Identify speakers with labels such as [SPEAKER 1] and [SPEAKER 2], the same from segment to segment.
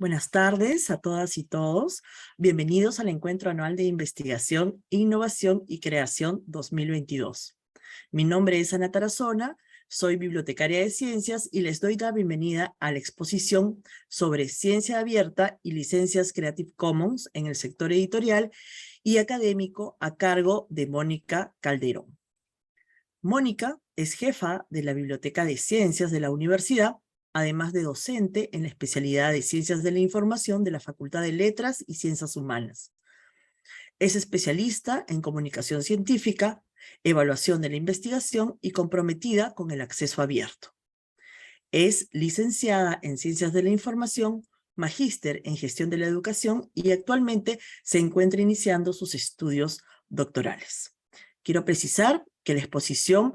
[SPEAKER 1] Buenas tardes a todas y todos. Bienvenidos al Encuentro Anual de Investigación, Innovación y Creación 2022. Mi nombre es Ana Tarazona, soy bibliotecaria de ciencias y les doy la bienvenida a la exposición sobre ciencia abierta y licencias Creative Commons en el sector editorial y académico a cargo de Mónica Calderón. Mónica es jefa de la Biblioteca de Ciencias de la Universidad, además de docente en la especialidad de Ciencias de la Información de la Facultad de Letras y Ciencias Humanas. Es especialista en comunicación científica, evaluación de la investigación y comprometida con el acceso abierto. Es licenciada en Ciencias de la Información, magíster en Gestión de la Educación y actualmente se encuentra iniciando sus estudios doctorales. Quiero precisar que la exposición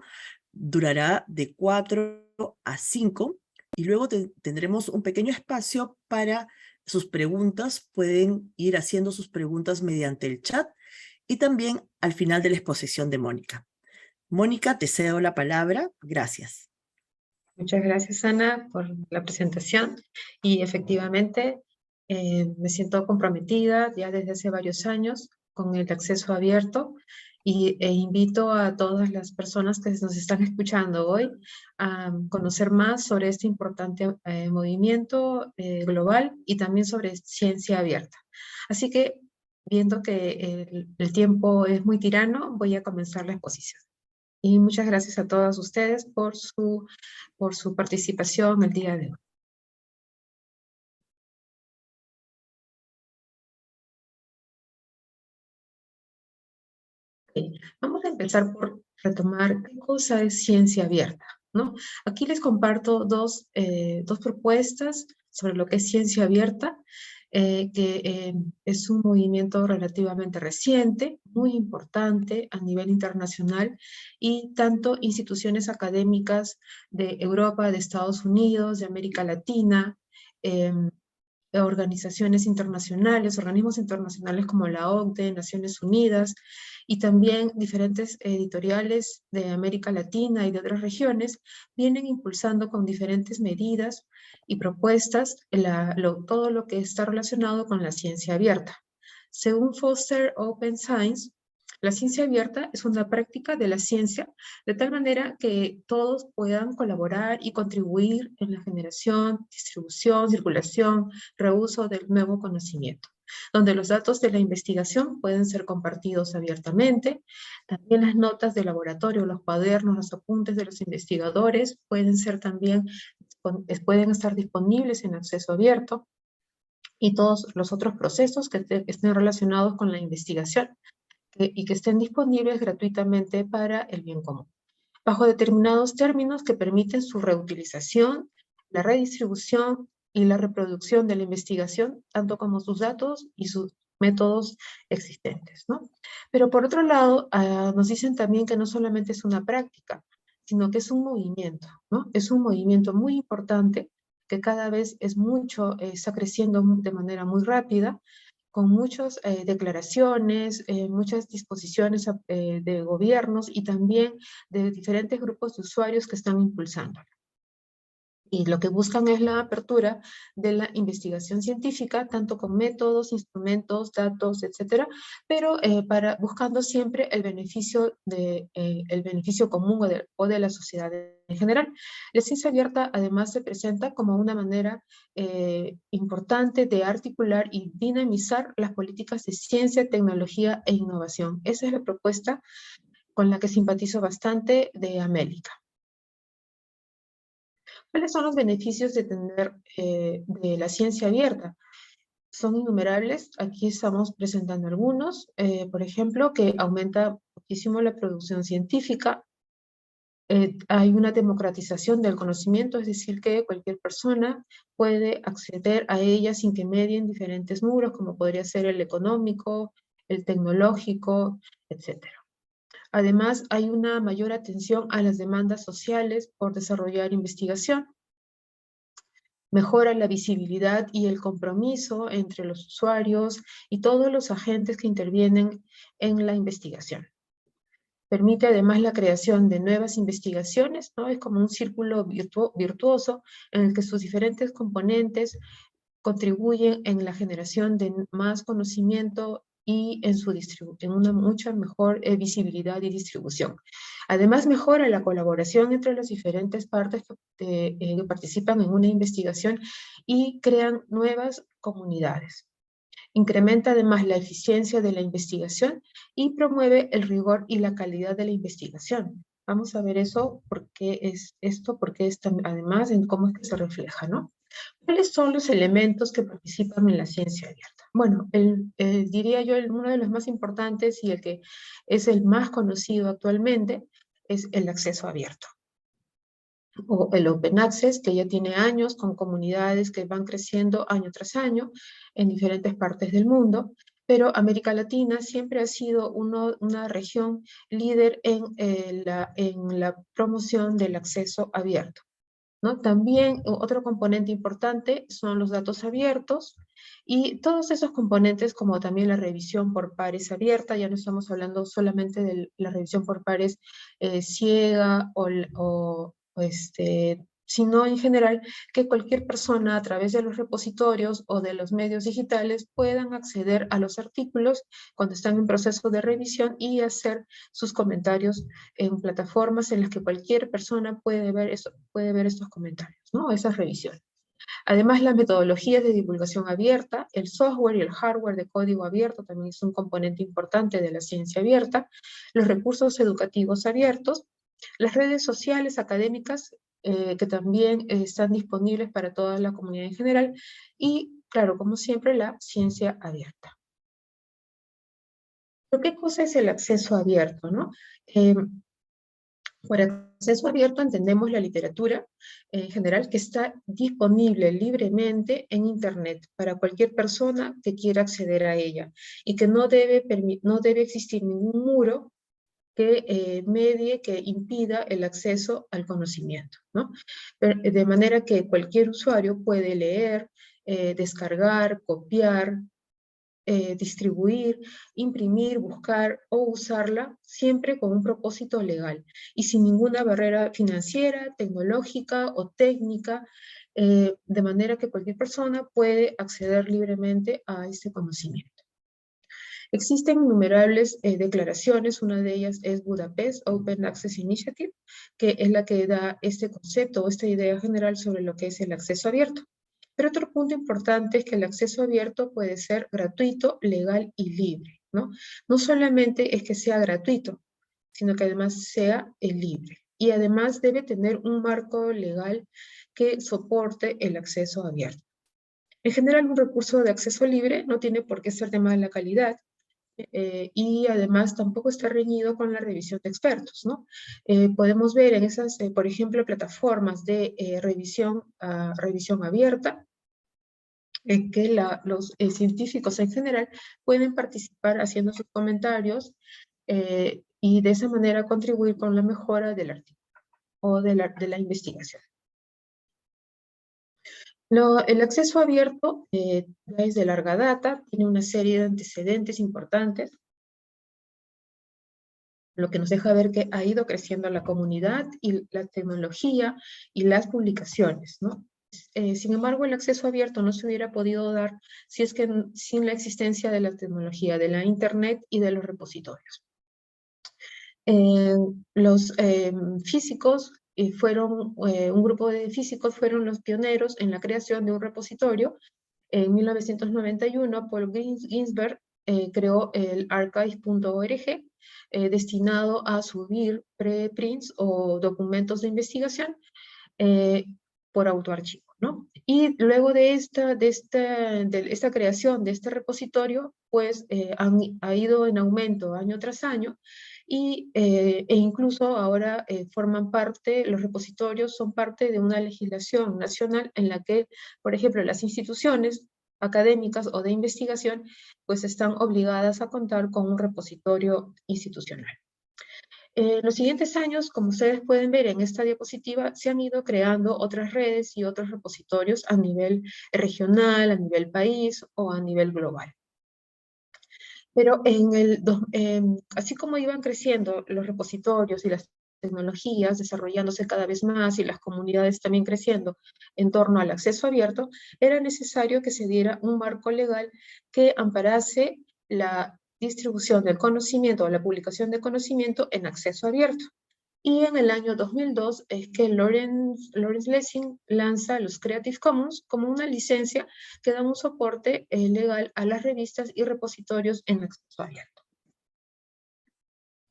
[SPEAKER 1] durará de 4 a 5 y luego tendremos un pequeño espacio para sus preguntas. Pueden ir haciendo sus preguntas mediante el chat y también al final de la exposición de Mónica. Mónica, te cedo la palabra. Gracias.
[SPEAKER 2] Muchas gracias, Ana, por la presentación. Y efectivamente, me siento comprometida ya desde hace varios años con el acceso abierto e invito a todas las personas que nos están escuchando hoy a conocer más sobre este importante movimiento global y también sobre ciencia abierta. Así que, viendo que el tiempo es muy tirano, voy a comenzar la exposición. Y muchas gracias a todos ustedes por su participación el día de hoy. Okay. Vamos a empezar por retomar qué cosa es ciencia abierta, ¿no? Aquí les comparto dos propuestas sobre lo que es ciencia abierta, que es un movimiento relativamente reciente, muy importante a nivel internacional, y tanto instituciones académicas de Europa, de Estados Unidos, de América Latina, organizaciones internacionales, organismos internacionales como la OCDE, Naciones Unidas, y también diferentes editoriales de América Latina y de otras regiones, vienen impulsando con diferentes medidas y propuestas todo lo que está relacionado con la ciencia abierta. Según Foster Open Science, la ciencia abierta es una práctica de la ciencia de tal manera que todos puedan colaborar y contribuir en la generación, distribución, circulación, reuso del nuevo conocimiento, donde los datos de la investigación pueden ser compartidos abiertamente. También las notas de laboratorio, los cuadernos, los apuntes de los investigadores pueden estar disponibles en acceso abierto, y todos los otros procesos que estén relacionados con la investigación y que estén disponibles gratuitamente para el bien común, bajo determinados términos que permiten su reutilización, la redistribución y la reproducción de la investigación, tanto como sus datos y sus métodos existentes, ¿no? Pero por otro lado, nos dicen también que no solamente es una práctica, sino que es un movimiento, ¿no? Es un movimiento muy importante que cada vez está creciendo de manera muy rápida, con muchas declaraciones, muchas disposiciones de gobiernos y también de diferentes grupos de usuarios que están impulsando. Y lo que buscan es la apertura de la investigación científica, tanto con métodos, instrumentos, datos, etcétera, pero buscando siempre el beneficio común o de la sociedad en general. La ciencia abierta además se presenta como una manera importante de articular y dinamizar las políticas de ciencia, tecnología e innovación. Esa es la propuesta con la que simpatizo bastante de América. ¿Cuáles son los beneficios de de la ciencia abierta? Son innumerables. Aquí estamos presentando algunos. Por ejemplo, que aumenta muchísimo la producción científica. Hay una democratización del conocimiento, es decir, que cualquier persona puede acceder a ella sin que medien diferentes muros, como podría ser el económico, el tecnológico, etc. Además, hay una mayor atención a las demandas sociales por desarrollar investigación. Mejora la visibilidad y el compromiso entre los usuarios y todos los agentes que intervienen en la investigación. Permite además la creación de nuevas investigaciones, ¿no? Es como un círculo virtuoso en el que sus diferentes componentes contribuyen en la generación de más conocimiento y en una mucha mejor visibilidad y distribución. Además, mejora la colaboración entre las diferentes partes que participan en una investigación y crean nuevas comunidades. Incrementa además la eficiencia de la investigación y promueve el rigor y la calidad de la investigación. Vamos a ver eso, porque es esto, porque es además en cómo es que se refleja, ¿no? ¿Cuáles son los elementos que participan en la ciencia abierta? Bueno, diría yo, uno de los más importantes y el que es el más conocido actualmente es el acceso abierto, o el Open Access, que ya tiene años con comunidades que van creciendo año tras año en diferentes partes del mundo, pero América Latina siempre ha sido una región líder en la promoción del acceso abierto, ¿no? También otro componente importante son los datos abiertos y todos esos componentes, como también la revisión por pares abierta. Ya no estamos hablando solamente de la revisión por pares ciega sino en general que cualquier persona a través de los repositorios o de los medios digitales puedan acceder a los artículos cuando están en proceso de revisión y hacer sus comentarios en plataformas en las que cualquier persona puede ver estos comentarios, ¿no? Esas revisiones. Además, las metodologías de divulgación abierta, el software y el hardware de código abierto también es un componente importante de la ciencia abierta, los recursos educativos abiertos, las redes sociales académicas que también están disponibles para toda la comunidad en general y, claro, como siempre, la ciencia abierta. ¿Pero qué cosa es el acceso abierto, no? Por acceso abierto entendemos la literatura en general que está disponible libremente en Internet para cualquier persona que quiera acceder a ella y que no debe existir ningún muro que medie, que impida el acceso al conocimiento, ¿no? De manera que cualquier usuario puede leer, descargar, copiar, distribuir, imprimir, buscar o usarla siempre con un propósito legal y sin ninguna barrera financiera, tecnológica o técnica, de manera que cualquier persona puede acceder libremente a este conocimiento. Existen innumerables declaraciones, una de ellas es Budapest Open Access Initiative, que es la que da este concepto o esta idea general sobre lo que es el acceso abierto. Pero otro punto importante es que el acceso abierto puede ser gratuito, legal y libre, ¿no? No solamente es que sea gratuito, sino que además sea libre. Y además debe tener un marco legal que soporte el acceso abierto. En general, un recurso de acceso libre no tiene por qué ser de mala calidad, y además tampoco está reñido con la revisión de expertos, ¿no? Podemos ver en esas, por ejemplo, plataformas de revisión abierta, que los científicos en general pueden participar haciendo sus comentarios y de esa manera contribuir con la mejora del artículo o de la investigación. El acceso abierto es de larga data, tiene una serie de antecedentes importantes, lo que nos deja ver que ha ido creciendo la comunidad y la tecnología y las publicaciones, ¿no? Sin embargo, el acceso abierto no se hubiera podido dar sin la existencia de la tecnología, de la Internet y de los repositorios. Los físicos un grupo de físicos fueron los pioneros en la creación de un repositorio. En 1991, Paul Ginsberg creó el archive.org, destinado a subir preprints o documentos de investigación por autoarchivo, ¿no? Y luego de esta creación de este repositorio, pues ha ido en aumento año tras año e incluso ahora los repositorios son parte de una legislación nacional en la que, por ejemplo, las instituciones académicas o de investigación, pues están obligadas a contar con un repositorio institucional. En los siguientes años, como ustedes pueden ver en esta diapositiva, se han ido creando otras redes y otros repositorios a nivel regional, a nivel país o a nivel global. Pero así como iban creciendo los repositorios y las tecnologías desarrollándose cada vez más y las comunidades también creciendo en torno al acceso abierto, era necesario que se diera un marco legal que amparase la distribución del conocimiento o la publicación de conocimiento en acceso abierto. Y en el año 2002 es que Lawrence Lessig lanza los Creative Commons como una licencia que da un soporte legal a las revistas y repositorios en acceso abierto.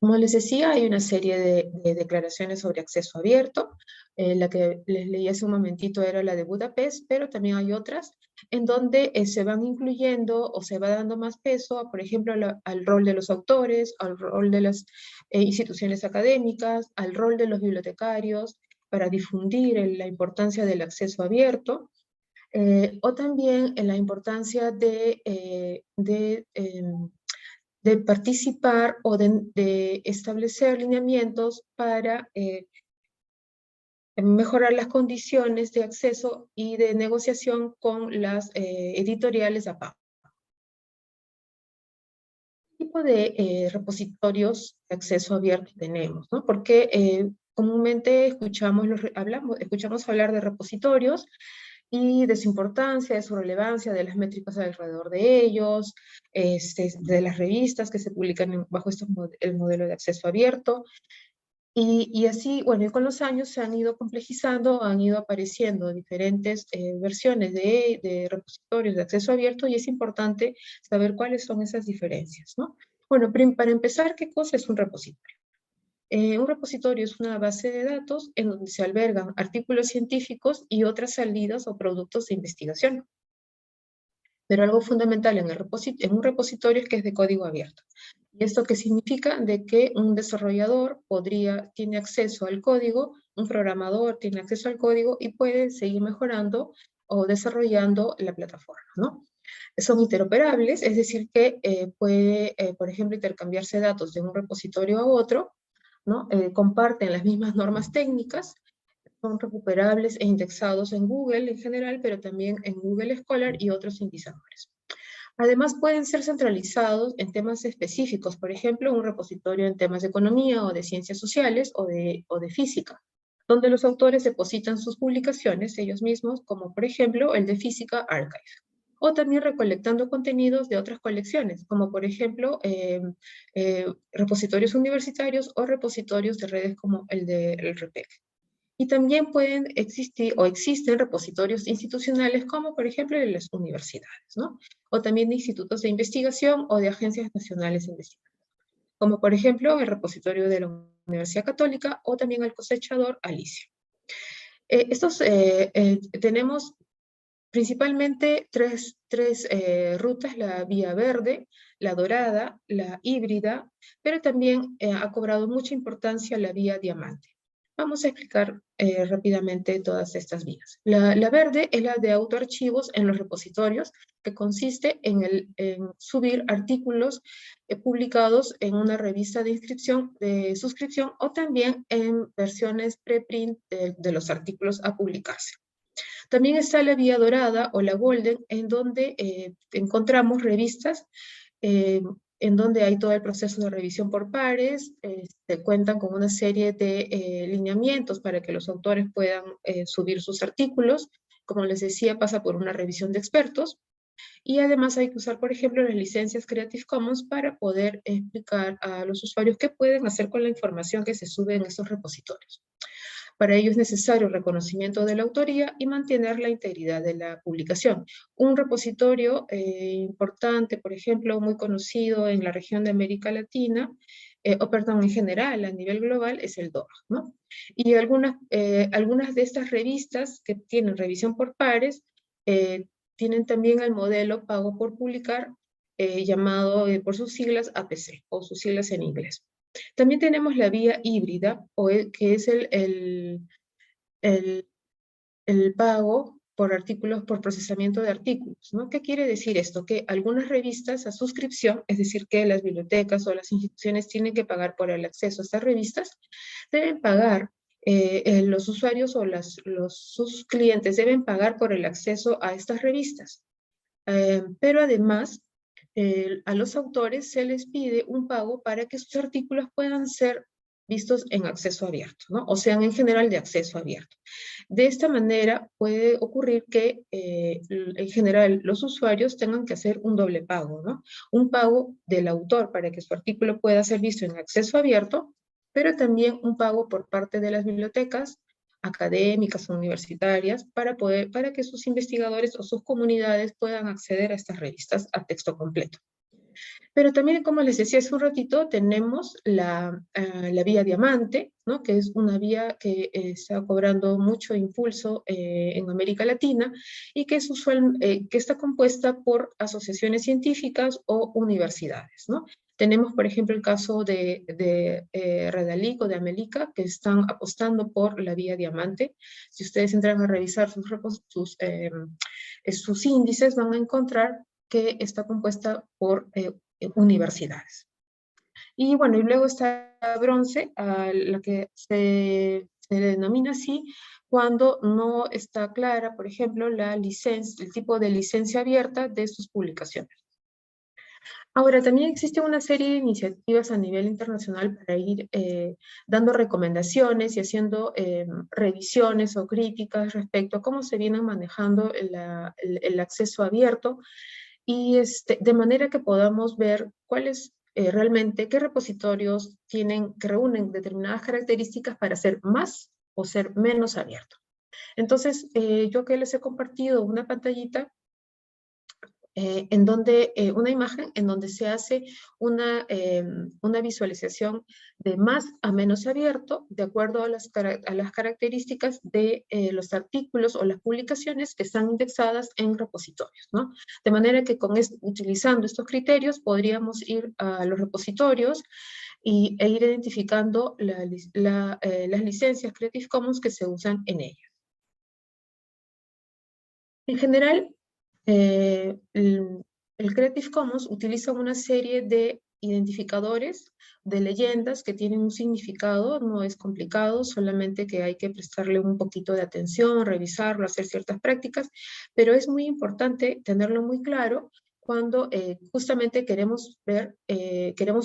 [SPEAKER 2] Como les decía, hay una serie de declaraciones sobre acceso abierto. La que les leí hace un momentito era la de Budapest, pero también hay otras en donde se van incluyendo o se va dando más peso, por ejemplo, al rol de los autores, al rol de las instituciones académicas, al rol de los bibliotecarios, para difundir la importancia del acceso abierto, o también en la importancia de participar o de establecer lineamientos para mejorar las condiciones de acceso y de negociación con las editoriales a pago. ¿Qué tipo de repositorios de acceso abierto tenemos, ¿no? Porque comúnmente escuchamos hablar de repositorios y de su importancia, de su relevancia, de las métricas alrededor de ellos, de las revistas que se publican bajo el modelo de acceso abierto. Y así, bueno, y con los años se han ido complejizando, han ido apareciendo diferentes versiones de repositorios de acceso abierto y es importante saber cuáles son esas diferencias, ¿no? Bueno, para empezar, ¿qué cosa es un repositorio? Un repositorio es una base de datos en donde se albergan artículos científicos y otras salidas o productos de investigación. Pero algo fundamental en un repositorio es que es de código abierto. ¿Y esto qué significa? De que un desarrollador tiene acceso al código, un programador tiene acceso al código y puede seguir mejorando o desarrollando la plataforma, ¿no? Son interoperables, es decir, que puede, por ejemplo, intercambiarse datos de un repositorio a otro, ¿no? Comparten las mismas normas técnicas, son recuperables e indexados en Google en general, pero también en Google Scholar y otros indexadores. Además, pueden ser centralizados en temas específicos, por ejemplo, un repositorio en temas de economía o de ciencias sociales o de física, donde los autores depositan sus publicaciones ellos mismos, como por ejemplo el de Física Archive. O también recolectando contenidos de otras colecciones, como por ejemplo repositorios universitarios o repositorios de redes como el de REPEC. Y también pueden existir o existen repositorios institucionales como por ejemplo en las universidades, ¿no? O también de institutos de investigación o de agencias nacionales de investigación, como por ejemplo el repositorio de la Universidad Católica o también el cosechador Alicia. Tenemos principalmente tres rutas: la vía verde, la dorada, la híbrida, pero también ha cobrado mucha importancia la vía diamante. Vamos a explicar rápidamente todas estas vías. La verde es la de autoarchivos en los repositorios, que consiste en subir artículos publicados en una revista de suscripción o también en versiones preprint de los artículos a publicarse. También está la vía dorada o la golden, en donde encontramos revistas en donde hay todo el proceso de revisión por pares, cuentan con una serie de lineamientos para que los autores puedan subir sus artículos. Como les decía, pasa por una revisión de expertos. Y además hay que usar, por ejemplo, las licencias Creative Commons para poder explicar a los usuarios qué pueden hacer con la información que se sube en estos repositorios. Para ello es necesario el reconocimiento de la autoría y mantener la integridad de la publicación. Un repositorio importante, por ejemplo, muy conocido en la región de América Latina, en general, a nivel global, es el DORG, ¿no? Y algunas de estas revistas que tienen revisión por pares tienen también el modelo pago por publicar, llamado por sus siglas APC, o sus siglas en inglés. También tenemos la vía híbrida, que es el pago por artículos, por procesamiento de artículos, ¿no? ¿Qué quiere decir esto? Que algunas revistas a suscripción, es decir, que las bibliotecas o las instituciones tienen que pagar por el acceso a estas revistas, deben pagar, los usuarios o sus clientes deben pagar por el acceso a estas revistas. Pero además, a los autores se les pide un pago para que sus artículos puedan ser vistos en acceso abierto, ¿no? O sean en general de acceso abierto. De esta manera puede ocurrir que en general los usuarios tengan que hacer un doble pago, ¿no? Un pago del autor para que su artículo pueda ser visto en acceso abierto, pero también un pago por parte de las bibliotecas académicas o universitarias para que sus investigadores o sus comunidades puedan acceder a estas revistas a texto completo. Pero también, como les decía hace un ratito, tenemos la vía diamante, ¿no? Que es una vía que está cobrando mucho impulso en América Latina y que, que está compuesta por asociaciones científicas o universidades, ¿no? Tenemos, por ejemplo, el caso de Redalic o de Amelica, que están apostando por la vía diamante. Si ustedes entran a revisar sus índices, van a encontrar que está compuesta por universidades. Y bueno, y luego está bronce, a la que se denomina así cuando no está clara, por ejemplo, la licencia, el tipo de licencia abierta de sus publicaciones. Ahora, también existe una serie de iniciativas a nivel internacional para ir dando recomendaciones y haciendo revisiones o críticas respecto a cómo se viene manejando el acceso abierto, y de manera que podamos ver cuáles realmente, qué repositorios que reúnen determinadas características para ser más o ser menos abierto. Entonces, yo que les he compartido una pantallita una imagen en donde se hace una visualización de más a menos abierto, de acuerdo a las características de los artículos o las publicaciones que están indexadas en repositorios, ¿no? De manera que utilizando estos criterios podríamos ir a los repositorios e ir identificando las licencias Creative Commons que se usan en ellas. En general, el Creative Commons utiliza una serie de identificadores, de leyendas que tienen un significado, no es complicado, solamente que hay que prestarle un poquito de atención, revisarlo, hacer ciertas prácticas, pero es muy importante tenerlo muy claro cuando justamente queremos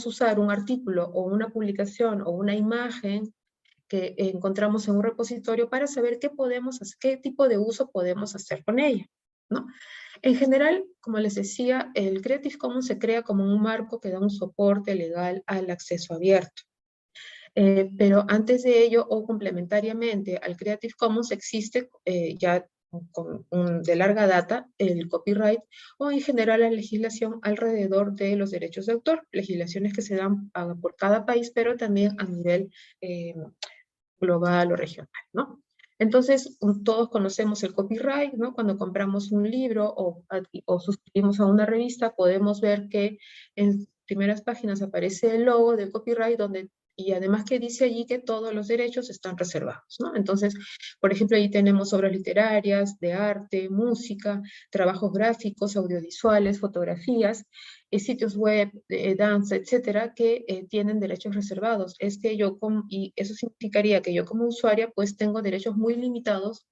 [SPEAKER 2] usar un artículo o una publicación o una imagen que encontramos en un repositorio para saber qué tipo de uso podemos hacer con ella, ¿no? En general, como les decía, el Creative Commons se crea como un marco que da un soporte legal al acceso abierto. Pero antes de ello, o complementariamente al Creative Commons, existe ya de larga data el copyright o en general la legislación alrededor de los derechos de autor, legislaciones que se dan por cada país, pero también a nivel global o regional, ¿no? Entonces, todos conocemos el copyright, ¿no? Cuando compramos un libro o suscribimos a una revista, podemos ver que en primeras páginas aparece el logo del copyright y además que dice allí que todos los derechos están reservados, ¿no? Entonces, por ejemplo, ahí tenemos obras literarias, de arte, música, trabajos gráficos, audiovisuales, fotografías, sitios web, danza, etcétera, que tienen derechos reservados. Y eso significaría que yo como usuaria pues tengo derechos muy limitados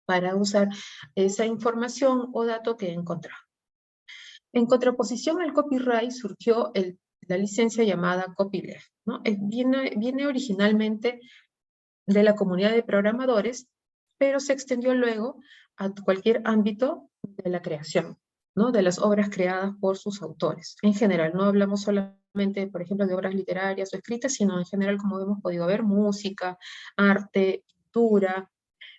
[SPEAKER 2] para usar esa información o dato que he encontrado. En contraposición al copyright surgió la licencia llamada copyleft, ¿no? Viene originalmente de la comunidad de programadores, pero se extendió luego a cualquier ámbito de la creación, ¿no? De las obras creadas por sus autores. En general, no hablamos solamente, por ejemplo, de obras literarias o escritas, sino en general, como hemos podido ver, música, arte, pintura,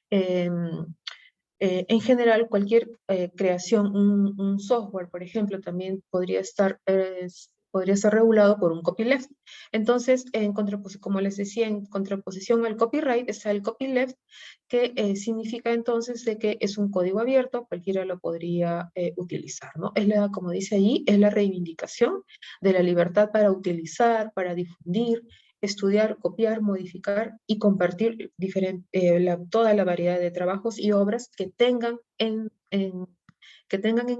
[SPEAKER 2] en general, cualquier creación, un software, por ejemplo, también podría ser regulado por un copyleft. Entonces, como les decía, en contraposición al copyright está el copyleft, que significa entonces de que es un código abierto, cualquiera lo podría utilizar, ¿no? Como dice allí, es la reivindicación de la libertad para utilizar, para difundir, estudiar, copiar, modificar y compartir toda la variedad de trabajos y obras que tengan en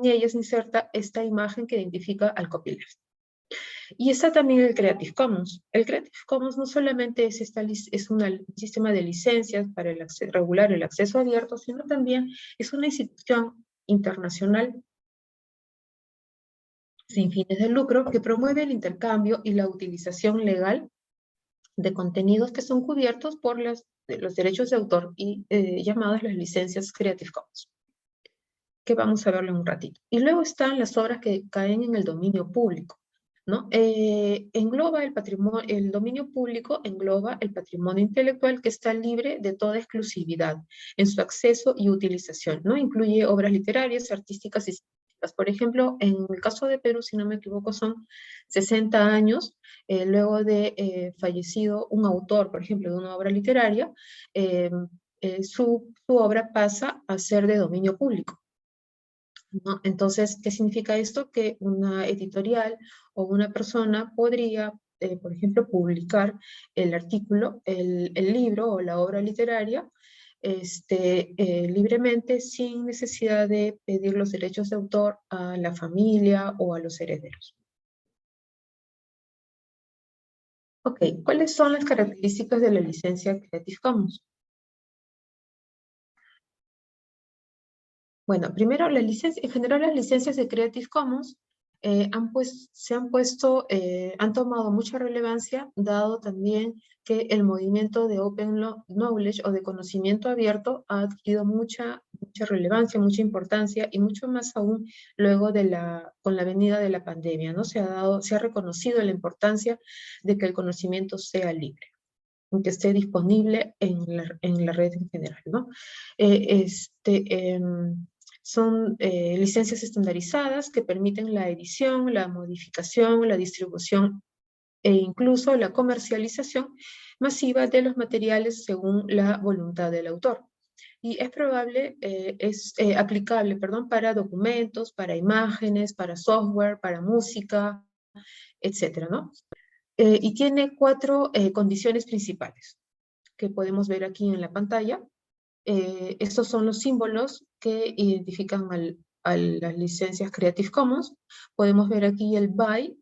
[SPEAKER 2] ellas inserta esta imagen que identifica al copyleft. Y está también el Creative Commons. El Creative Commons no solamente es un sistema de licencias para regular el acceso abierto, sino también es una institución internacional sin fines de lucro que promueve el intercambio y la utilización legal de contenidos que son cubiertos por los derechos de autor y llamadas las licencias Creative Commons, que vamos a verlo en un ratito. Y luego están las obras que caen en el dominio público, ¿no? Engloba el dominio público engloba el patrimonio intelectual que está libre de toda exclusividad en su acceso y utilización, ¿no? Incluye obras literarias, artísticas y científicas. Por ejemplo, en el caso de Perú, si no me equivoco, son 60 años luego de fallecido un autor, por ejemplo, de una obra literaria, su obra pasa a ser de dominio público, ¿no? Entonces, ¿qué significa esto? Que una editorial o una persona podría, por ejemplo, publicar el artículo, el libro o la obra literaria libremente sin necesidad de pedir los derechos de autor a la familia o a los herederos. Ok, ¿cuáles son las características de la licencia Creative Commons? Bueno, primero, en general las licencias de Creative Commons han tomado mucha relevancia, dado también que el movimiento de Open Knowledge o de conocimiento abierto ha adquirido mucha relevancia, mucha importancia, y mucho más aún luego con la venida de la pandemia, ¿no? Se ha reconocido la importancia de que el conocimiento sea libre, que esté disponible en la red en general, ¿no? Son licencias estandarizadas que permiten la edición, la modificación, la distribución e incluso la comercialización masiva de los materiales según la voluntad del autor. Y es aplicable, para documentos, para imágenes, para software, para música, etcétera, ¿no? Y tiene 4 condiciones principales que podemos ver aquí en la pantalla. Estos son los símbolos que identifican a las licencias Creative Commons. Podemos ver aquí el BY,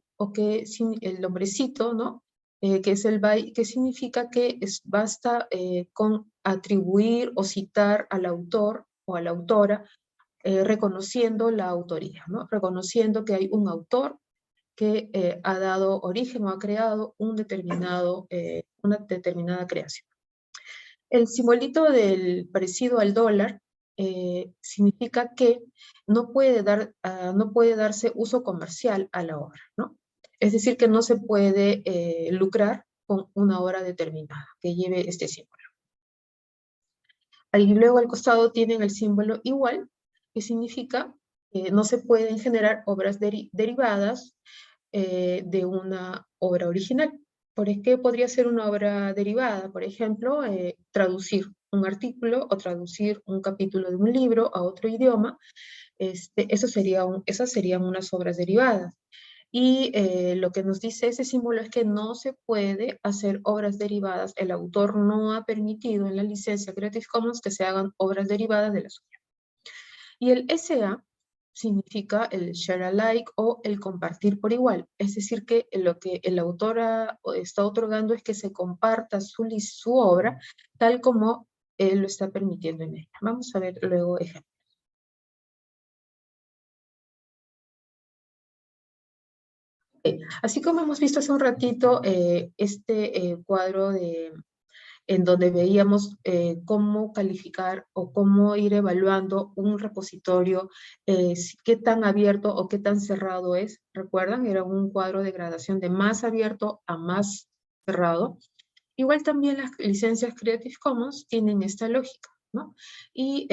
[SPEAKER 2] el nombrecito, ¿no? Que es el BY, que significa que basta con atribuir o citar al autor o a la autora, reconociendo la autoría, ¿no? Reconociendo que hay un autor que ha dado origen o ha creado una determinada creación. El simbolito parecido al dólar significa que no puede darse uso comercial a la obra, ¿no? Es decir, que no se puede lucrar con una obra determinada que lleve este símbolo. Ahí luego al costado tienen el símbolo igual, que significa que no se pueden generar obras derivadas de una obra original. ¿Por qué podría ser una obra derivada? Por ejemplo, traducir un artículo o traducir un capítulo de un libro a otro idioma. Esas serían unas obras derivadas. Y lo que nos dice ese símbolo es que no se puede hacer obras derivadas. El autor no ha permitido en la licencia Creative Commons que se hagan obras derivadas de la suya. Y el SA significa el share alike o el compartir por igual. Es decir, que lo que el autor está otorgando es que se comparta su obra tal como él lo está permitiendo en ella. Vamos a ver luego ejemplos. Así como hemos visto hace un ratito cuadro en donde veíamos cómo calificar o cómo ir evaluando un repositorio, qué tan abierto o qué tan cerrado es. ¿Recuerdan? Era un cuadro de gradación de más abierto a más cerrado. Igual también las licencias Creative Commons tienen esta lógica, ¿no? Y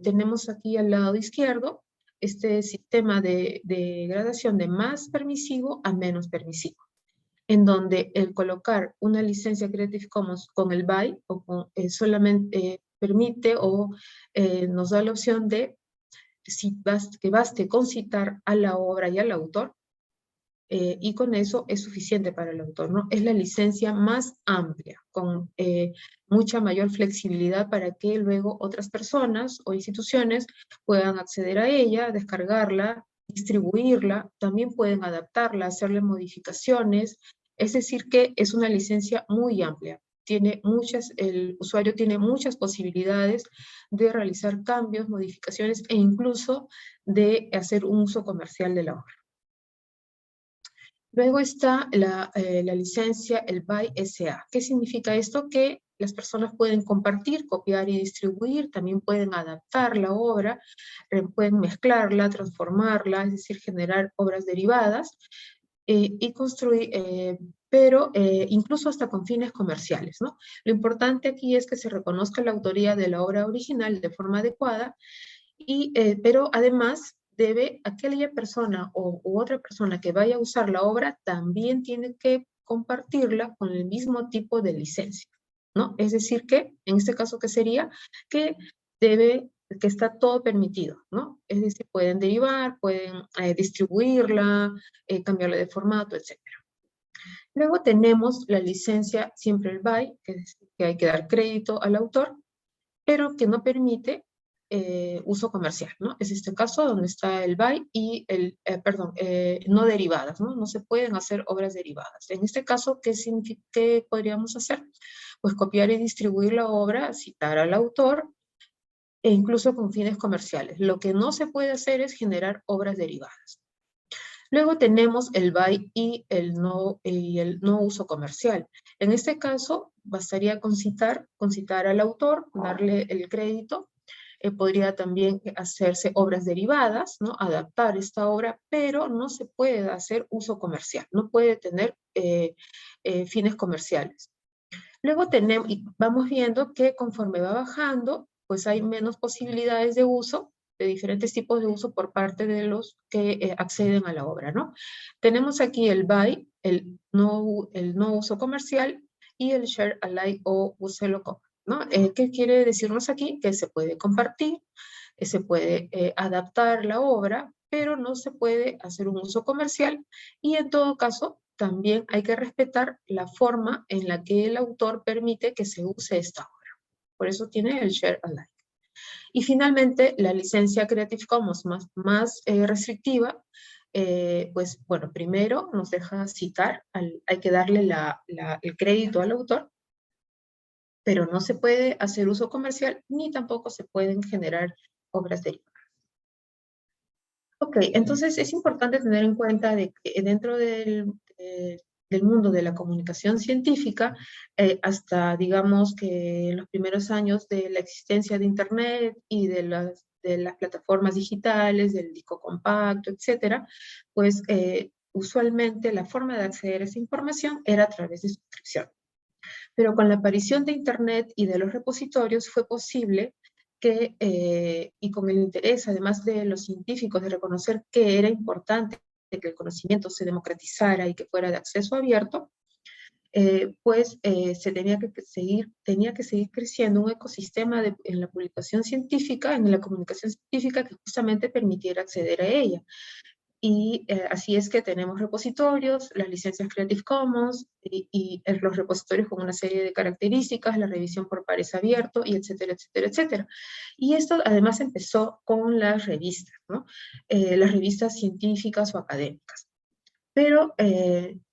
[SPEAKER 2] tenemos aquí al lado izquierdo este sistema de gradación de más permisivo a menos permisivo, en donde el colocar una licencia Creative Commons con el BY o solamente permite o nos da la opción de que baste con citar a la obra y al autor, y con eso es suficiente para el autor, ¿no? Es la licencia más amplia, con mucha mayor flexibilidad para que luego otras personas o instituciones puedan acceder a ella, descargarla, distribuirla, también pueden adaptarla, hacerle modificaciones. Es decir, que es una licencia muy amplia. El usuario tiene muchas posibilidades de realizar cambios, modificaciones e incluso de hacer un uso comercial de la obra. Luego está la licencia, el BY SA. ¿Qué significa esto? Que las personas pueden compartir, copiar y distribuir, también pueden adaptar la obra, pueden mezclarla, transformarla, es decir, generar obras derivadas y construir, pero incluso hasta con fines comerciales, ¿no? Lo importante aquí es que se reconozca la autoría de la obra original de forma adecuada, pero además debe aquella persona u otra persona que vaya a usar la obra también tiene que compartirla con el mismo tipo de licencia, ¿no? Es decir que, en este caso, ¿qué sería? Que que está todo permitido, ¿no? Es decir, pueden derivar, pueden distribuirla, cambiarla de formato, etc. Luego tenemos la licencia, siempre el BY, que hay que dar crédito al autor, pero que no permite uso comercial, ¿no? Es este caso donde está el BY y no derivadas, ¿no? No se pueden hacer obras derivadas. En este caso, ¿qué podríamos hacer? Pues copiar y distribuir la obra, citar al autor, e incluso con fines comerciales. Lo que no se puede hacer es generar obras derivadas. Luego tenemos el BY y el no uso comercial. En este caso, bastaría con citar al autor, darle el crédito. Podría también hacerse obras derivadas, ¿no? Adaptar esta obra, pero no se puede hacer uso comercial, no puede tener fines comerciales. Luego y vamos viendo que conforme va bajando, pues hay menos posibilidades de uso, de diferentes tipos de uso por parte de los que acceden a la obra, ¿no? Tenemos aquí el BY, el no uso comercial y el share alike o úselo como, ¿no? ¿Qué quiere decirnos aquí? Que se puede compartir, se puede adaptar la obra, pero no se puede hacer un uso comercial y en todo caso también hay que respetar la forma en la que el autor permite que se use esta obra. Por eso tiene el share alike. Y finalmente, la licencia Creative Commons más restrictiva, pues bueno, primero nos deja citar, hay que darle el crédito al autor, pero no se puede hacer uso comercial ni tampoco se pueden generar obras derivadas. Ok, entonces es importante tener en cuenta de que dentro del mundo de la comunicación científica, hasta digamos que en los primeros años de la existencia de Internet y de las plataformas digitales, del disco compacto, etcétera, pues usualmente la forma de acceder a esa información era a través de suscripción. Pero con la aparición de Internet y de los repositorios fue posible y con el interés, además de los científicos, de reconocer que era importante que el conocimiento se democratizara y que fuera de acceso abierto, tenía que seguir creciendo un ecosistema en la publicación científica, en la comunicación científica que justamente permitiera acceder a ella. Y así es que tenemos repositorios, las licencias Creative Commons y los repositorios con una serie de características, la revisión por pares abierto, y etcétera, etcétera, etcétera. Y esto además empezó con las revistas, ¿no? Las revistas científicas o académicas. Pero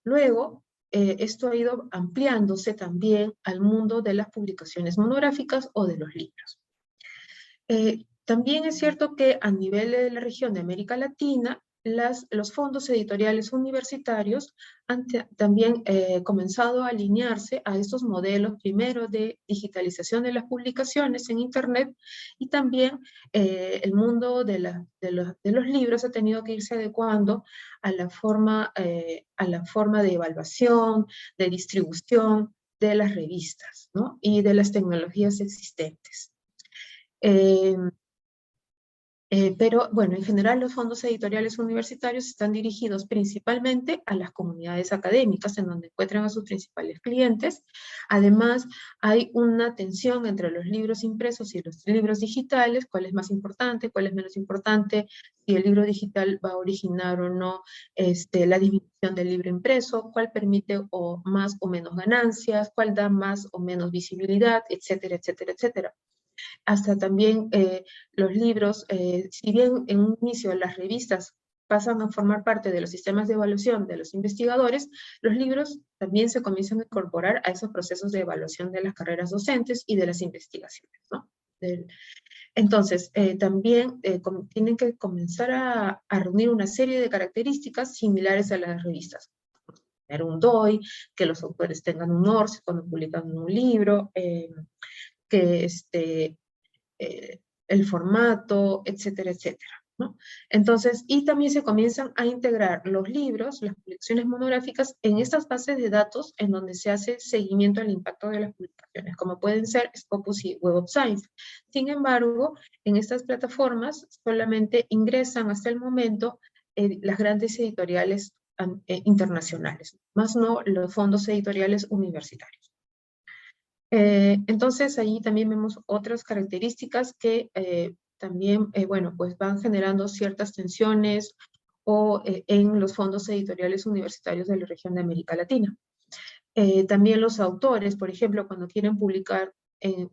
[SPEAKER 2] luego esto ha ido ampliándose también al mundo de las publicaciones monográficas o de los libros. También es cierto que a nivel de la región de América Latina, los fondos editoriales universitarios han también comenzado a alinearse a estos modelos, primero de digitalización de las publicaciones en Internet, y también el mundo de los libros ha tenido que irse adecuando a la forma de evaluación, de distribución de las revistas, ¿no? Y de las tecnologías existentes. Pero bueno, en general los fondos editoriales universitarios están dirigidos principalmente a las comunidades académicas en donde encuentran a sus principales clientes. Además, hay una tensión entre los libros impresos y los libros digitales, cuál es más importante, cuál es menos importante, si el libro digital va a originar o no la disminución del libro impreso, cuál permite más o menos ganancias, cuál da más o menos visibilidad, etcétera, etcétera, etcétera. Hasta también los libros, si bien en un inicio las revistas pasan a formar parte de los sistemas de evaluación de los investigadores, los libros también se comienzan a incorporar a esos procesos de evaluación de las carreras docentes y de las investigaciones, ¿no? Entonces, también tienen que comenzar a reunir una serie de características similares a las revistas. tener un DOI, que los autores tengan un ORC cuando publican un libro, que el formato, etcétera, etcétera, ¿no? Entonces, y también se comienzan a integrar los libros, las publicaciones monográficas, en estas bases de datos en donde se hace seguimiento al impacto de las publicaciones, como pueden ser Scopus y Web of Science. Sin embargo, en estas plataformas solamente ingresan hasta el momento las grandes editoriales internacionales, más no los fondos editoriales universitarios. Entonces, ahí también vemos otras características que también, bueno, pues van generando ciertas tensiones en los fondos editoriales universitarios de la región de América Latina. También los autores, por ejemplo, cuando quieren publicar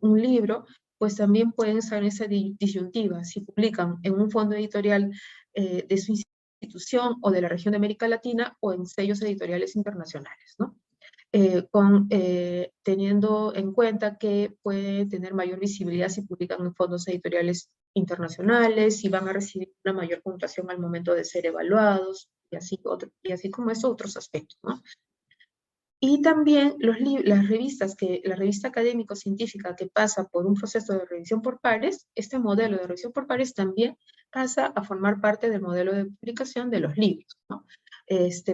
[SPEAKER 2] un libro, pues también pueden estar en esa disyuntiva, si publican en un fondo editorial de su institución o de la región de América Latina o en sellos editoriales internacionales, ¿no? Teniendo en cuenta que puede tener mayor visibilidad si publican en fondos editoriales internacionales, si van a recibir una mayor puntuación al momento de ser evaluados, y así como eso, otros aspectos, ¿no? Y también las revistas, la revista académico-científica que pasa por un proceso de revisión por pares, este modelo de revisión por pares también pasa a formar parte del modelo de publicación de los libros, ¿no?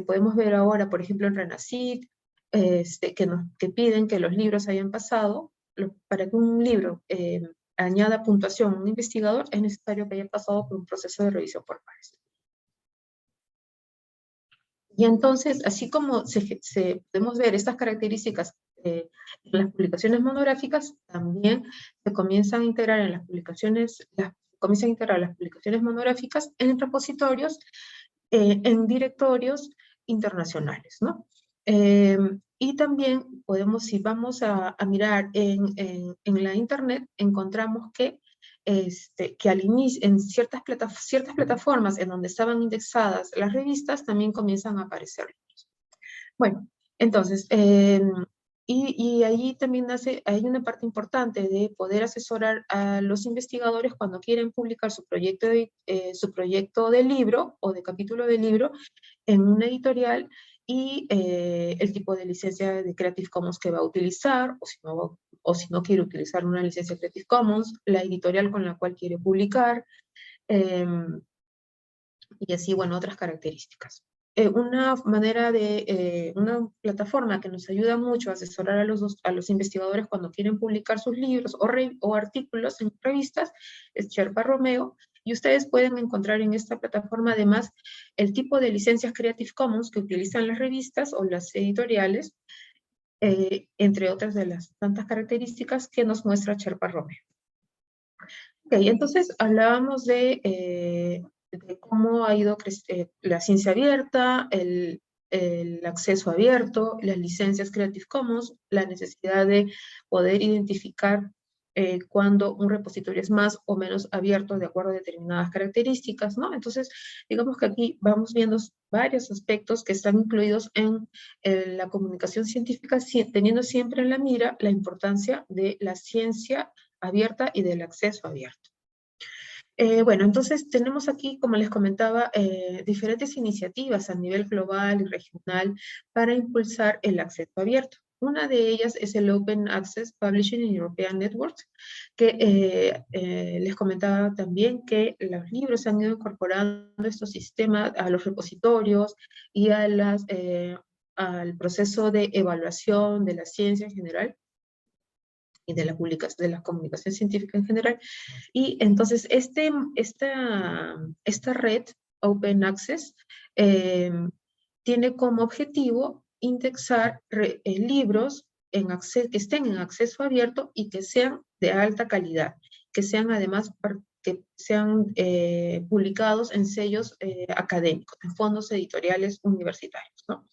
[SPEAKER 2] Podemos ver ahora, por ejemplo, en Renacid, que piden que los libros hayan pasado, para que un libro añada puntuación a un investigador, es necesario que haya pasado por un proceso de revisión por pares. Y entonces, así como podemos ver estas características en las publicaciones monográficas, también se comienzan a integrar en las publicaciones, las publicaciones monográficas en repositorios, en directorios internacionales, ¿no? Y también podemos, si vamos a mirar en la internet, encontramos que al inicio, en ciertas plataformas en donde estaban indexadas las revistas, también comienzan a aparecer. Bueno, entonces, y ahí también hay una parte importante de poder asesorar a los investigadores cuando quieren publicar su proyecto de libro o de capítulo de libro en una editorial y el tipo de licencia de Creative Commons que va a utilizar, o si no quiere utilizar una licencia Creative Commons, la editorial con la cual quiere publicar, y así, bueno, otras características. Una plataforma que nos ayuda mucho a asesorar a los investigadores cuando quieren publicar sus libros o artículos en revistas es Sherpa Romeo, y ustedes pueden encontrar en esta plataforma además el tipo de licencias Creative Commons que utilizan las revistas o las editoriales, entre otras de las tantas características que nos muestra Sherpa Romeo. Ok, entonces hablábamos de cómo ha ido la ciencia abierta, el acceso abierto, las licencias Creative Commons, la necesidad de poder identificar cuando un repositorio es más o menos abierto de acuerdo a determinadas características, ¿no? Entonces, digamos que aquí vamos viendo varios aspectos que están incluidos en la comunicación científica, teniendo siempre en la mira la importancia de la ciencia abierta y del acceso abierto. Bueno, entonces tenemos aquí, como les comentaba, diferentes iniciativas a nivel global y regional para impulsar el acceso abierto. Una de ellas es el Open Access Publishing European Network, que les comentaba también que los libros han ido incorporando estos sistemas a los repositorios y al proceso de evaluación de la ciencia en general y de la comunicación científica en general. Y entonces esta red Open Access tiene como objetivo indexar libros que estén en acceso abierto y que sean de alta calidad, que sean además publicados en sellos académicos, en fondos editoriales universitarios, ¿no?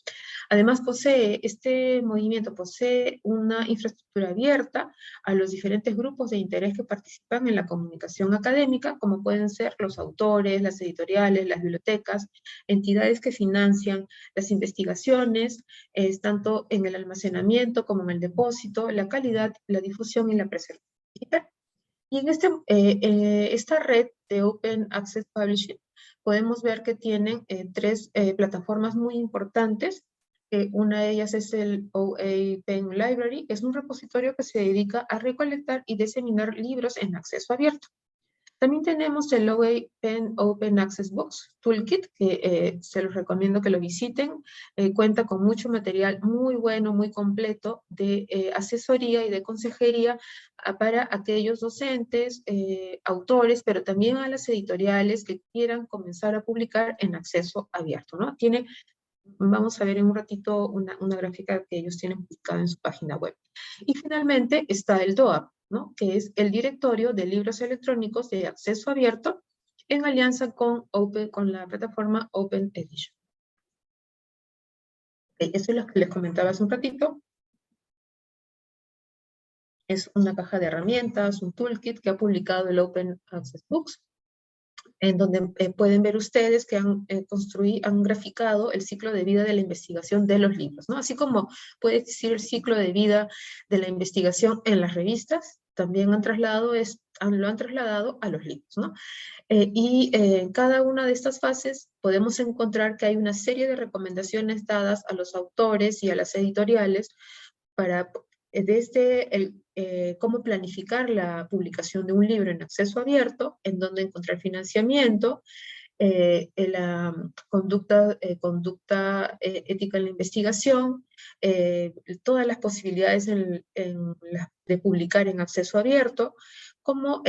[SPEAKER 2] Además, este movimiento posee una infraestructura abierta a los diferentes grupos de interés que participan en la comunicación académica, como pueden ser los autores, las editoriales, las bibliotecas, entidades que financian las investigaciones, tanto en el almacenamiento como en el depósito, la calidad, la difusión y la preservación digital. Y en esta red de Open Access Publishing podemos ver que tienen tres plataformas muy importantes Una de ellas es el OA Pen Library, que es un repositorio que se dedica a recolectar y diseminar libros en acceso abierto. También tenemos el OA Pen Open Access Books Toolkit, que se los recomiendo que lo visiten. Cuenta con mucho material muy bueno, muy completo de asesoría y de consejería para aquellos docentes, autores, pero también a las editoriales que quieran comenzar a publicar en acceso abierto, ¿no? Vamos a ver en un ratito una gráfica que ellos tienen publicada en su página web. Y finalmente está el DOAB, ¿no? Que es el Directorio de Libros Electrónicos de Acceso Abierto en alianza con la plataforma Open Edition. Eso es lo que les comentaba hace un ratito. Es una caja de herramientas, un toolkit que ha publicado el Open Access Books, en donde pueden ver ustedes que han graficado el ciclo de vida de la investigación de los libros, ¿no? Así como puede existir el ciclo de vida de la investigación en las revistas, también lo han trasladado a los libros, ¿no? En cada una de estas fases podemos encontrar que hay una serie de recomendaciones dadas a los autores y a las editoriales para desde cómo planificar la publicación de un libro en acceso abierto, en dónde encontrar financiamiento, la conducta ética en la investigación, todas las posibilidades de publicar en acceso abierto, cómo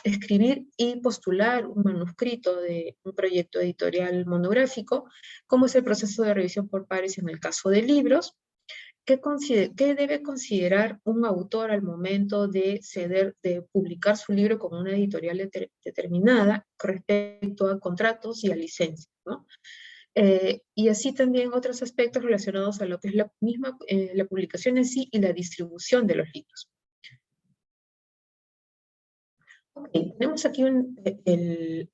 [SPEAKER 2] escribir y postular un manuscrito de un proyecto editorial monográfico, cómo es el proceso de revisión por pares en el caso de libros, ¿qué debe considerar un autor al momento de publicar su libro con una editorial determinada respecto a contratos y a licencias, ¿no? Y así también otros aspectos relacionados a lo que es la publicación en sí y la distribución de los libros. Okay, tenemos aquí el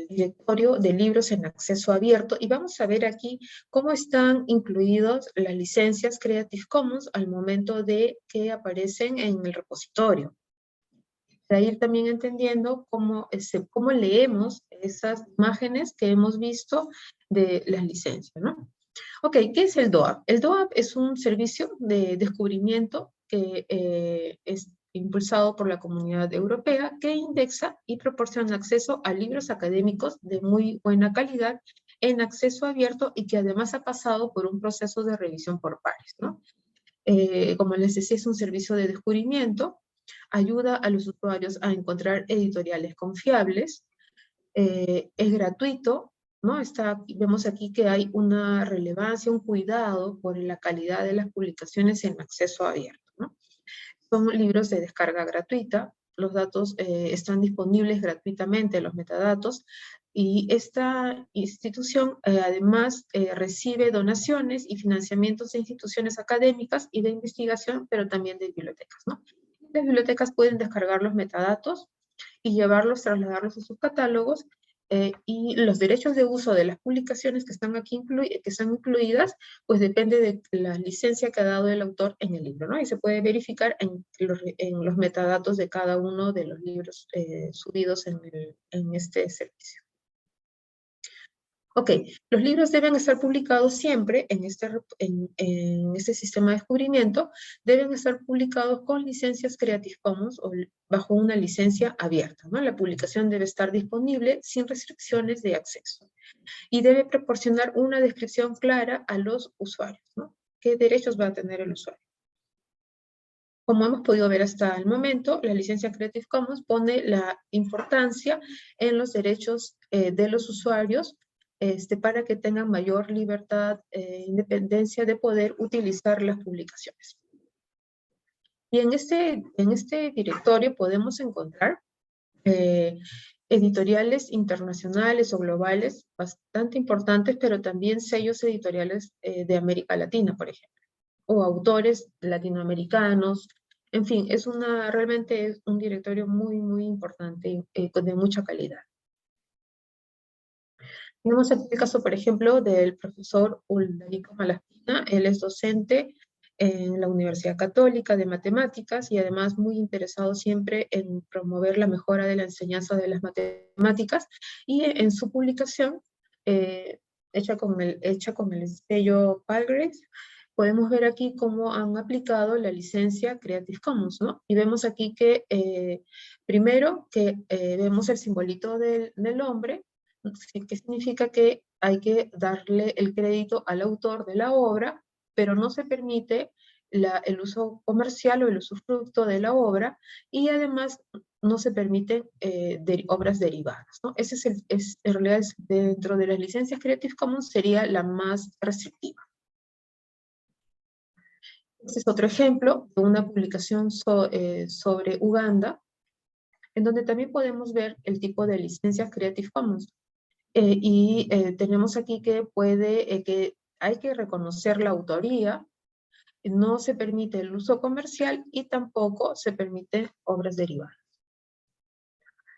[SPEAKER 2] directorio de libros en acceso abierto y vamos a ver aquí cómo están incluidos las licencias Creative Commons al momento de que aparecen en el repositorio. Para ir también entendiendo cómo leemos esas imágenes que hemos visto de las licencias, ¿no? Ok, ¿qué es el DOAB? El DOAB es un servicio de descubrimiento que es impulsado por la Comunidad Europea que indexa y proporciona acceso a libros académicos de muy buena calidad en acceso abierto y que además ha pasado por un proceso de revisión por pares, ¿no? Como les decía, es un servicio de descubrimiento, ayuda a los usuarios a encontrar editoriales confiables, es gratuito, ¿no? Vemos aquí que hay una relevancia, un cuidado por la calidad de las publicaciones en acceso abierto, ¿no? Son libros de descarga gratuita, los datos están disponibles gratuitamente, los metadatos, y esta institución además recibe donaciones y financiamientos de instituciones académicas y de investigación, pero también de bibliotecas, ¿no? Las bibliotecas pueden descargar los metadatos y trasladarlos a sus catálogos, y los derechos de uso de las publicaciones que están aquí que están incluidas, pues depende de la licencia que ha dado el autor en el libro, ¿no? Y se puede verificar en los metadatos de cada uno de los libros subidos en este servicio. Ok, los libros deben estar publicados siempre en este sistema de descubrimiento, deben estar publicados con licencias Creative Commons o bajo una licencia abierta, ¿no? La publicación debe estar disponible sin restricciones de acceso y debe proporcionar una descripción clara a los usuarios, ¿no? ¿Qué derechos va a tener el usuario? Como hemos podido ver hasta el momento, la licencia Creative Commons pone la importancia en los derechos de los usuarios para que tengan mayor libertad e independencia de poder utilizar las publicaciones. Y en este directorio podemos encontrar editoriales internacionales o globales bastante importantes, pero también sellos editoriales de América Latina, por ejemplo, o autores latinoamericanos. En fin, realmente es un directorio muy, muy importante, de mucha calidad. Tenemos aquí el caso, por ejemplo, del profesor Ulrico Malaspina. Él es docente en la Universidad Católica de Matemáticas y además muy interesado siempre en promover la mejora de la enseñanza de las matemáticas, y en su publicación hecha con el sello Palgrave, podemos ver aquí cómo han aplicado la licencia Creative Commons, ¿no? Y vemos aquí que, primero, que vemos el simbolito del hombre, que significa que hay que darle el crédito al autor de la obra, pero no se permite el uso comercial o el usufructo de la obra, y además no se permiten obras derivadas, ¿no? Ese en realidad, dentro de las licencias Creative Commons, sería la más restrictiva. Este es otro ejemplo de una publicación sobre Uganda, en donde también podemos ver el tipo de licencias Creative Commons. Tenemos aquí que hay que reconocer la autoría, no se permite el uso comercial y tampoco se permiten obras derivadas.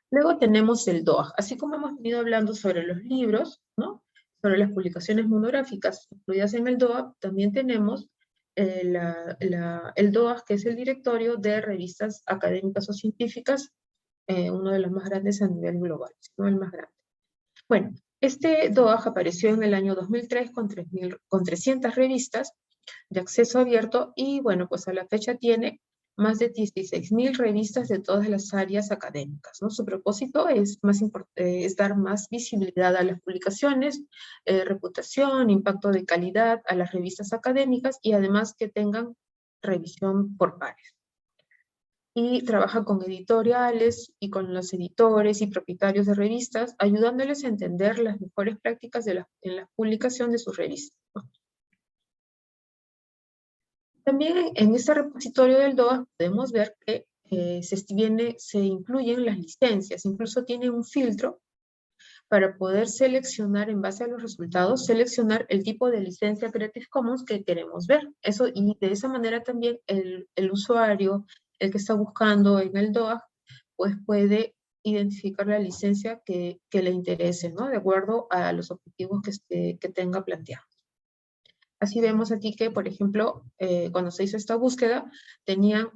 [SPEAKER 2] Luego tenemos el DOAJ. Así como hemos venido hablando sobre los libros, ¿no? Sobre las publicaciones monográficas incluidas en el DOAJ, también tenemos el DOAJ, que es el directorio de revistas académicas o científicas, uno de los más grandes a nivel global, no el más grande. Bueno, este DOAJ apareció en el año 2003 con 300 revistas de acceso abierto, y bueno, pues a la fecha tiene más de 16.000 revistas de todas las áreas académicas, ¿no? Su propósito es dar más visibilidad a las publicaciones, reputación, impacto de calidad a las revistas académicas, y además que tengan revisión por pares. Y trabaja con editoriales y con los editores y propietarios de revistas, ayudándoles a entender las mejores prácticas en la publicación de sus revistas, ¿no? También en este repositorio del DOAJ podemos ver que se incluyen las licencias, incluso tiene un filtro para poder seleccionar, en base a los resultados, seleccionar el tipo de licencia Creative Commons que queremos ver. Y de esa manera también el usuario, el que está buscando en el DOAJ, pues puede identificar la licencia que le interese, ¿no? De acuerdo a los objetivos que tenga planteado. Así vemos aquí que, por ejemplo, cuando se hizo esta búsqueda, tenían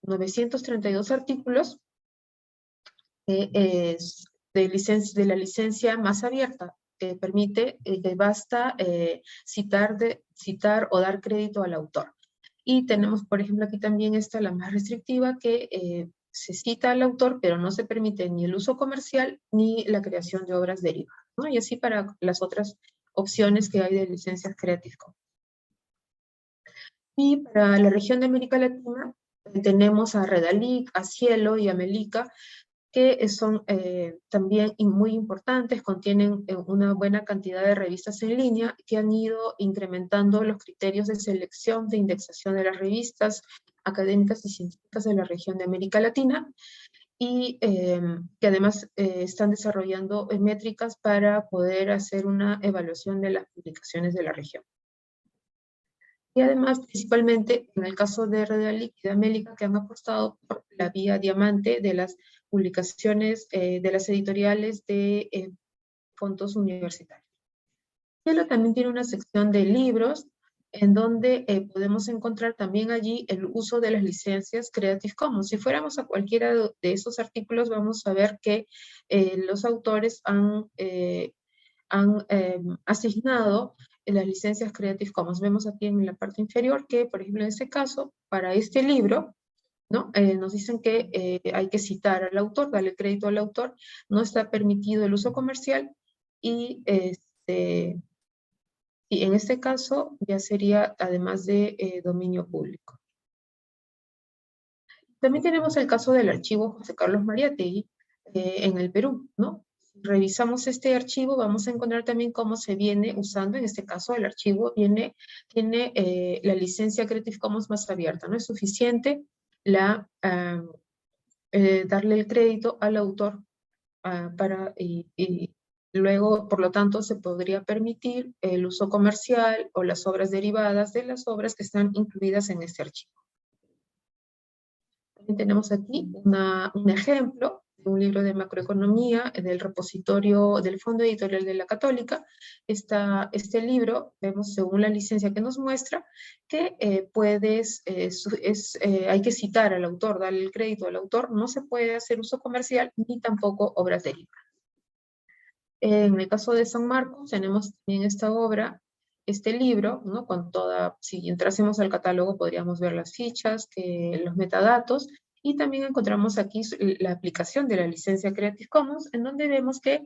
[SPEAKER 2] 932 artículos de la licencia más abierta, que permite, que basta citar o dar crédito al autor. Y tenemos, por ejemplo, aquí también está la más restrictiva, que se cita al autor, pero no se permite ni el uso comercial ni la creación de obras derivadas, ¿no? Y así para las otras opciones que hay de licencias Creative Commons. Y para la región de América Latina tenemos a Redalic, a Cielo y a Melica, que son también muy importantes, contienen una buena cantidad de revistas en línea que han ido incrementando los criterios de selección, de indexación de las revistas académicas y científicas de la región de América Latina, y que además están desarrollando métricas para poder hacer una evaluación de las publicaciones de la región. Y además, principalmente en el caso de Redalic y de Amélica, que han apostado por la vía diamante de las publicaciones de las editoriales de fondos universitarios. Cielo también tiene una sección de libros, en donde podemos encontrar también allí el uso de las licencias Creative Commons. Si fuéramos a cualquiera de esos artículos, vamos a ver que los autores han asignado las licencias Creative Commons. Vemos aquí en la parte inferior que, por ejemplo, en este caso, para este libro, ¿no? Nos dicen que hay que citar al autor, darle crédito al autor, no está permitido el uso comercial, y en este caso ya sería además de dominio público. También tenemos el caso del archivo José Carlos Mariátegui en el Perú, ¿no? Si revisamos este archivo, vamos a encontrar también cómo se viene usando. En este caso, el archivo tiene la licencia Creative Commons más abierta. No es suficiente darle el crédito al autor y luego, por lo tanto, se podría permitir el uso comercial o las obras derivadas de las obras que están incluidas en este archivo. También tenemos aquí un ejemplo de un libro de macroeconomía del repositorio del Fondo Editorial de la Católica. Este libro, vemos según la licencia que nos muestra, que hay que citar al autor, darle el crédito al autor, no se puede hacer uso comercial ni tampoco obras derivadas. En el caso de San Marcos tenemos también esta obra, este libro, ¿no? Con toda, si entrásemos al catálogo podríamos ver las fichas, los metadatos, y también encontramos aquí la aplicación de la licencia Creative Commons, en donde vemos que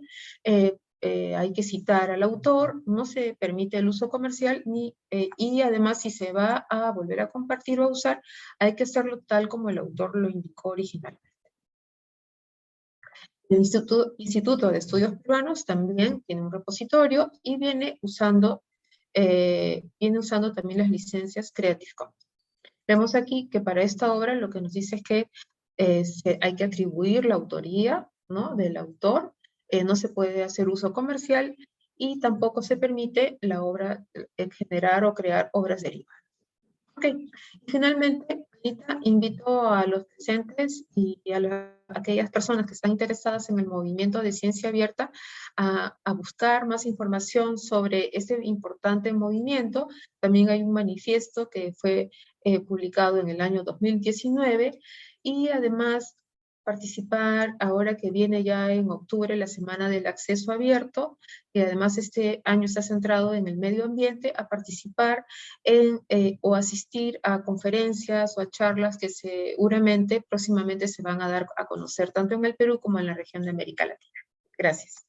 [SPEAKER 2] hay que citar al autor, no se permite el uso comercial, y además si se va a volver a compartir o a usar, hay que hacerlo tal como el autor lo indicó originalmente. El Instituto de Estudios Peruanos también tiene un repositorio y viene usando también las licencias Creative Commons. Vemos aquí que para esta obra lo que nos dice es que hay que atribuir la autoría, ¿no?, del autor, no se puede hacer uso comercial y tampoco se permite la obra, generar o crear obras derivadas. Ok, finalmente, ahorita invito a los presentes y a aquellas personas que están interesadas en el movimiento de ciencia abierta a buscar más información sobre ese importante movimiento. También hay un manifiesto que fue publicado en el año 2019 y además participar ahora que viene ya en octubre la Semana del Acceso Abierto, que además este año está centrado en el medio ambiente, a participar o asistir a conferencias o a charlas que seguramente próximamente se van a dar a conocer tanto en el Perú como en la región de América Latina. Gracias.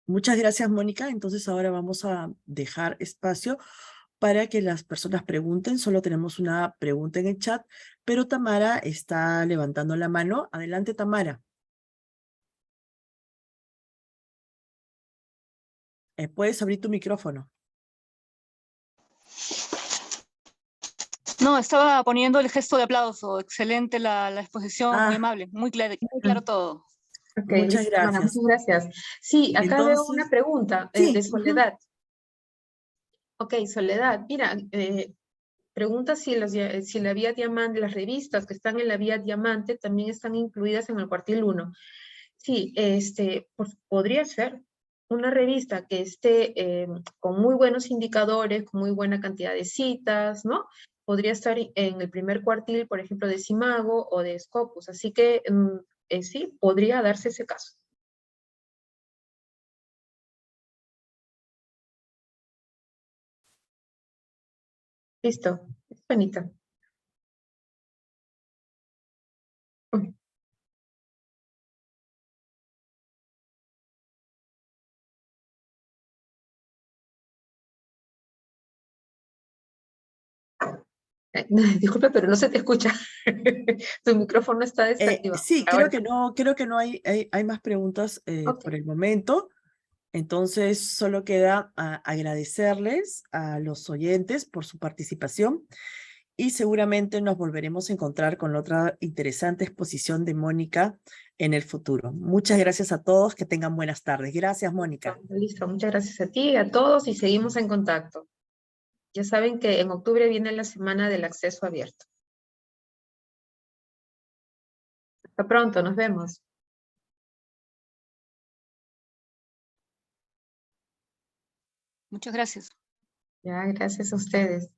[SPEAKER 1] Muchas gracias, Mónica. Entonces ahora vamos a dejar espacio para que las personas pregunten. Solo tenemos una pregunta en el chat, pero Tamara está levantando la mano. Adelante, Tamara. Puedes abrir tu micrófono.
[SPEAKER 3] No, estaba poniendo el gesto de aplauso. Excelente la exposición, muy amable, muy claro todo.
[SPEAKER 2] Okay,
[SPEAKER 1] muchas
[SPEAKER 2] listo, Tamara,
[SPEAKER 1] gracias.
[SPEAKER 2] muchas gracias. Sí, acá veo
[SPEAKER 1] Entonces,
[SPEAKER 2] una pregunta
[SPEAKER 1] sí,
[SPEAKER 2] de Soledad. Ok, Soledad, mira, pregunta si la vía diamante, las revistas que están en la vía diamante también están incluidas en el cuartil 1. Sí, pues, podría ser una revista que esté con muy buenos indicadores, con muy buena cantidad de citas, ¿no? Podría estar en el primer cuartil, por ejemplo, de Simago o de Scopus. Así que sí, podría darse ese caso. Listo, Juanita. Disculpe, pero no se te escucha. Tu micrófono está desactivado.
[SPEAKER 1] Sí,
[SPEAKER 2] Ahora
[SPEAKER 1] creo que no hay más preguntas
[SPEAKER 2] ok.
[SPEAKER 1] por el momento. Entonces, solo queda agradecerles a los oyentes por su participación y seguramente nos volveremos a encontrar con otra interesante exposición de Mónica en el futuro. Muchas gracias a todos, que tengan buenas tardes. Gracias, Mónica.
[SPEAKER 2] Listo, muchas gracias a ti y a todos y seguimos en contacto. Ya saben que en octubre viene la Semana del Acceso Abierto. Hasta pronto, nos vemos.
[SPEAKER 3] Muchas gracias.
[SPEAKER 2] Ya, gracias a ustedes.